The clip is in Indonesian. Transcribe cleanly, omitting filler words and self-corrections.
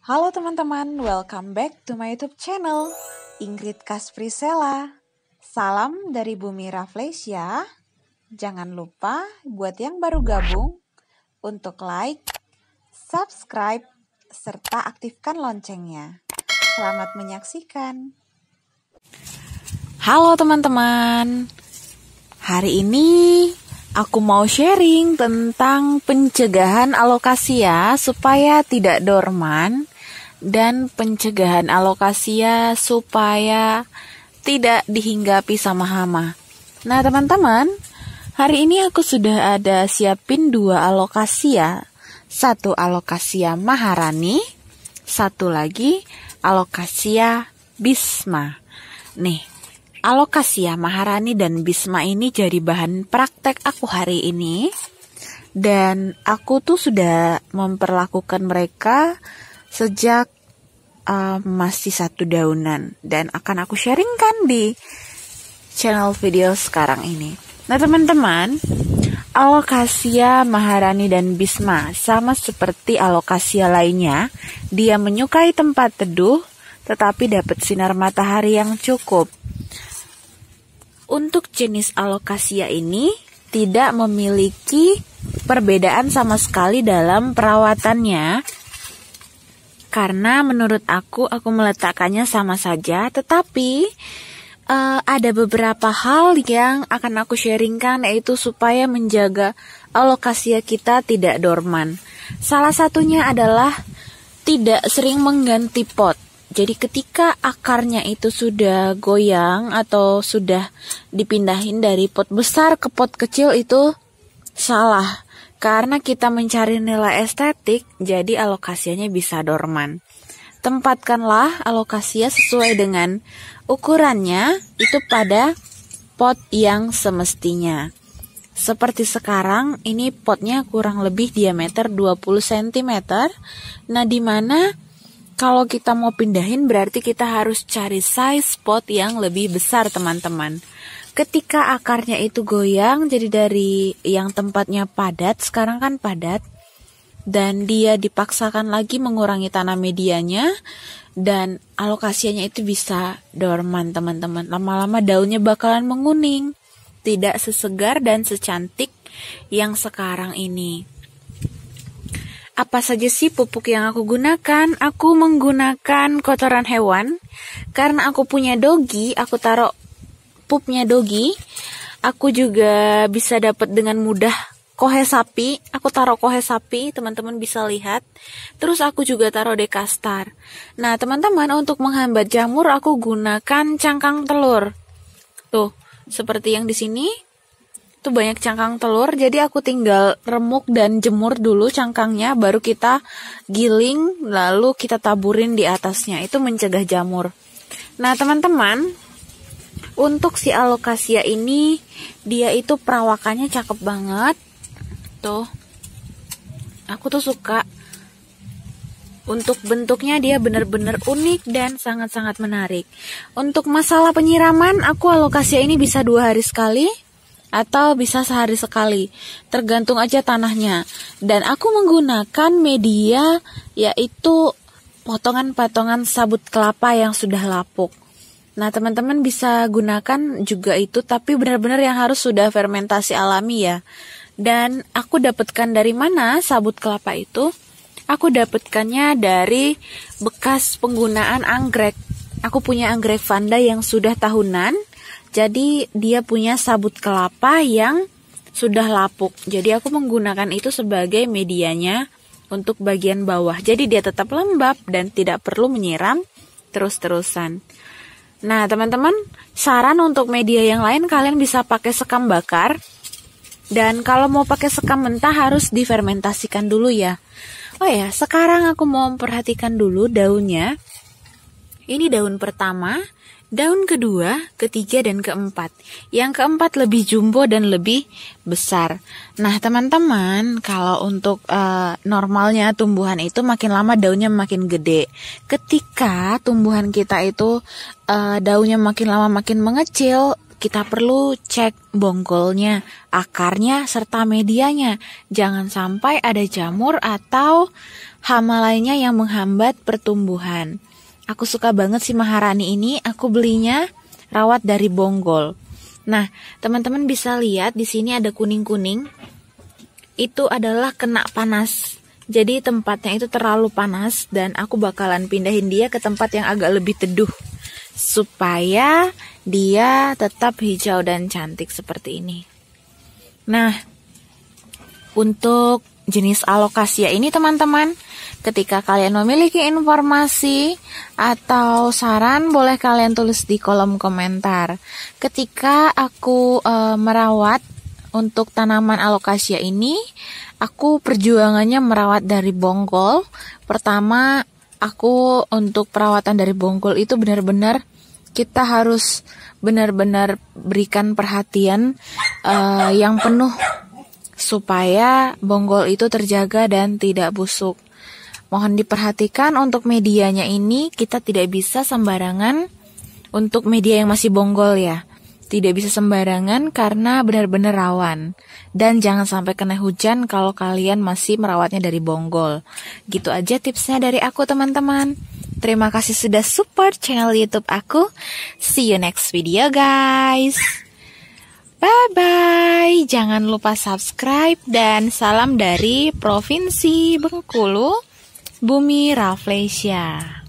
Halo teman-teman, welcome back to my YouTube channel, Ingrid Kasprisela. Salam dari Bumi Rafflesia. Jangan lupa buat yang baru gabung untuk like, subscribe, serta aktifkan loncengnya. Selamat menyaksikan. Halo teman-teman, hari ini aku mau sharing tentang pencegahan alokasia supaya tidak dorman dan pencegahan alokasia supaya tidak dihinggapi sama hama. Nah teman-teman, hari ini aku sudah ada siapin 2 alokasia. 1 alokasia Maharani, 1 lagi alokasia Bisma. Nih, alokasia Maharani dan Bisma ini jadi bahan praktek aku hari ini. Dan aku tuh sudah memperlakukan mereka sejak masih 1 daunan. Dan akan aku sharingkan di channel video sekarang ini. Nah teman-teman, alokasia Maharani dan Bisma sama seperti alokasia lainnya. Dia menyukai tempat teduh tetapi dapat sinar matahari yang cukup. Untuk jenis alokasia ini tidak memiliki perbedaan sama sekali dalam perawatannya. Karena menurut aku meletakkannya sama saja. Tetapi ada beberapa hal yang akan aku sharingkan, yaitu supaya menjaga alokasia kita tidak dorman. Salah satunya adalah tidak sering mengganti pot. Jadi ketika akarnya itu sudah goyang atau sudah dipindahin dari pot besar ke pot kecil itu salah. Karena kita mencari nilai estetik, jadi alokasianya bisa dorman. Tempatkanlah alokasia sesuai dengan ukurannya itu pada pot yang semestinya. Seperti sekarang, ini potnya kurang lebih diameter 20 cm. Nah, di mana kalau kita mau pindahin berarti kita harus cari size pot yang lebih besar teman-teman. Ketika akarnya itu goyang, jadi dari yang tempatnya padat, sekarang kan padat. Dan dia dipaksakan lagi mengurangi tanah medianya. Dan alokasianya itu bisa dorman teman-teman. Lama-lama daunnya bakalan menguning. Tidak sesegar dan secantik yang sekarang ini. Apa saja sih pupuk yang aku gunakan? Aku menggunakan kotoran hewan. Karena aku punya dogi, aku taruh pupnya dogi. Aku juga bisa dapat dengan mudah kohe sapi. Aku taruh kohe sapi, teman-teman bisa lihat. Terus aku juga taruh dekastar. Nah, teman-teman, untuk menghambat jamur aku gunakan cangkang telur. Tuh, seperti yang di sini. Itu banyak cangkang telur, jadi aku tinggal remuk dan jemur dulu cangkangnya, baru kita giling, lalu kita taburin di atasnya. Itu mencegah jamur. Nah teman-teman, untuk si alokasia ini, dia itu perawakannya cakep banget. Tuh, aku tuh suka. Untuk bentuknya dia benar-benar unik dan sangat-sangat menarik. Untuk masalah penyiraman, aku alokasia ini bisa 2 hari sekali. Atau bisa sehari sekali, tergantung aja tanahnya. Dan aku menggunakan media yaitu potongan-potongan sabut kelapa yang sudah lapuk. Nah teman-teman bisa gunakan juga itu, tapi benar-benar yang harus sudah fermentasi alami ya. Dan aku dapatkan dari mana sabut kelapa itu? Aku dapatkannya dari bekas penggunaan anggrek. Aku punya anggrek Vanda yang sudah tahunan. Jadi dia punya sabut kelapa yang sudah lapuk. Jadi aku menggunakan itu sebagai medianya untuk bagian bawah. Jadi dia tetap lembab dan tidak perlu menyiram terus-terusan. Nah teman-teman, saran untuk media yang lain kalian bisa pakai sekam bakar. Dan kalau mau pakai sekam mentah harus difermentasikan dulu ya. Oh ya, sekarang aku mau memperhatikan dulu daunnya. Ini daun pertama. Daun kedua, ketiga, dan keempat. Yang keempat lebih jumbo dan lebih besar. Nah teman-teman, kalau untuk normalnya tumbuhan itu makin lama daunnya makin gede. Ketika tumbuhan kita itu daunnya makin lama makin mengecil, kita perlu cek bonggolnya, akarnya, serta medianya. Jangan sampai ada jamur atau hama lainnya yang menghambat pertumbuhan. Aku suka banget si Maharani ini, aku belinya rawat dari Bonggol. Nah, teman-teman bisa lihat di sini ada kuning-kuning. Itu adalah kena panas. Jadi tempatnya itu terlalu panas dan aku bakalan pindahin dia ke tempat yang agak lebih teduh supaya dia tetap hijau dan cantik seperti ini. Nah, untuk jenis alokasia ini teman-teman, ketika kalian memiliki informasi atau saran, boleh kalian tulis di kolom komentar. Ketika aku merawat untuk tanaman alokasia ini, aku perjuangannya merawat dari Bonggol. Pertama, aku untuk perawatan dari Bonggol itu benar-benar kita harus benar-benar berikan perhatian yang penuh supaya Bonggol itu terjaga dan tidak busuk. Mohon diperhatikan untuk medianya ini, kita tidak bisa sembarangan untuk media yang masih Bonggol ya. Tidak bisa sembarangan karena benar-benar rawan. Dan jangan sampai kena hujan kalau kalian masih merawatnya dari Bonggol. Gitu aja tipsnya dari aku teman-teman. Terima kasih sudah support channel YouTube aku. See you next video guys. Bye-bye. Jangan lupa subscribe dan salam dari Provinsi Bengkulu, Bumi Rafflesia.